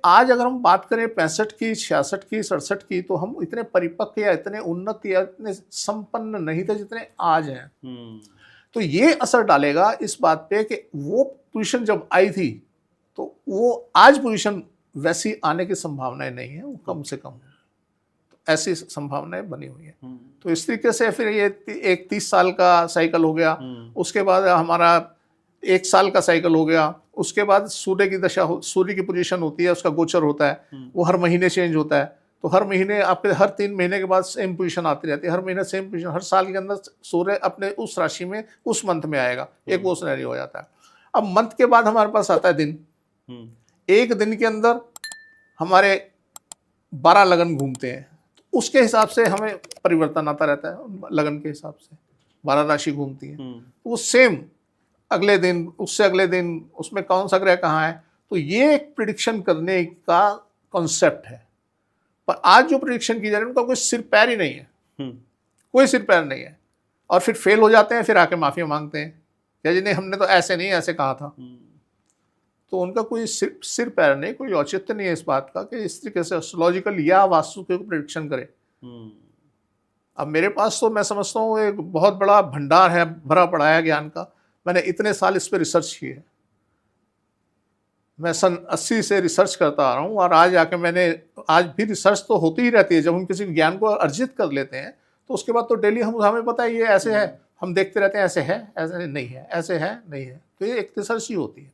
आज अगर हम बात करें 65 की, 66 की, 67 की, तो हम इतने परिपक्व या इतने उन्नत या इतने संपन्न नहीं थे जितने आज हैं। तो ये असर डालेगा इस बात पे कि वो पोजीशन जब आई थी तो वो आज पोजीशन वैसी आने की संभावनाएं नहीं है, वो कम से कम है। तो ऐसी संभावनाएं बनी हुई है। तो इस तरीके से फिर ये एक 30 साल का साइकिल हो गया, उसके बाद हमारा 1 साल का साइकिल हो गया, उसके बाद सूर्य की दशा, सूर्य की पोजीशन होती है, उसका गोचर होता है, वो हर महीने चेंज होता है। तो हर महीने आपके हर 3 महीने के बाद सेम पोजीशन आती रहती है, हर महीने सेम पोजीशन, हर साल के अंदर सूर्य अपने उस राशि में उस मंथ में आएगा, एक वो सिनेरियो हो जाता है। अब मंथ के बाद हमारे पास आता है दिन। एक दिन के अंदर हमारे 12 लगन घूमते हैं, तो उसके हिसाब से हमें परिवर्तन आता रहता है, लगन के हिसाब से 12 राशि घूमती है। तो वो सेम अगले दिन, उससे अगले दिन, उसमें कौन सा ग्रह कहाँ है, तो ये एक प्रिडिक्शन करने का कॉन्सेप्ट है। पर आज जो प्रिडिक्शन की जा रही है उनका कोई सिर पैर ही नहीं है, कोई सिर पैर नहीं है, और फिर फेल हो जाते हैं, फिर आके माफी मांगते हैं क्या जी नहीं हमने तो ऐसे नहीं ऐसे कहा था। तो उनका कोई सिर पैर नहीं, कोई औचित्य नहीं है इस बात का कि इस तरीके से एस्ट्रोलॉजिकल या वास्तु के प्रिडिक्शन करे। अब मेरे पास तो मैं समझता हूँ एक बहुत बड़ा भंडार है, भरा पड़ा है ज्ञान का। मैंने इतने साल इस पर रिसर्च की है, मैं सन 80 से रिसर्च करता आ रहा हूँ, और आज आके मैंने, आज भी रिसर्च तो होती ही रहती है। जब हम किसी ज्ञान को अर्जित कर लेते हैं तो उसके बाद तो डेली हमें पता है ये ऐसे है, हम देखते रहते हैं ऐसे है, ऐसे नहीं है, ऐसे है नहीं है, तो ये एक रिसर्च ही होती है।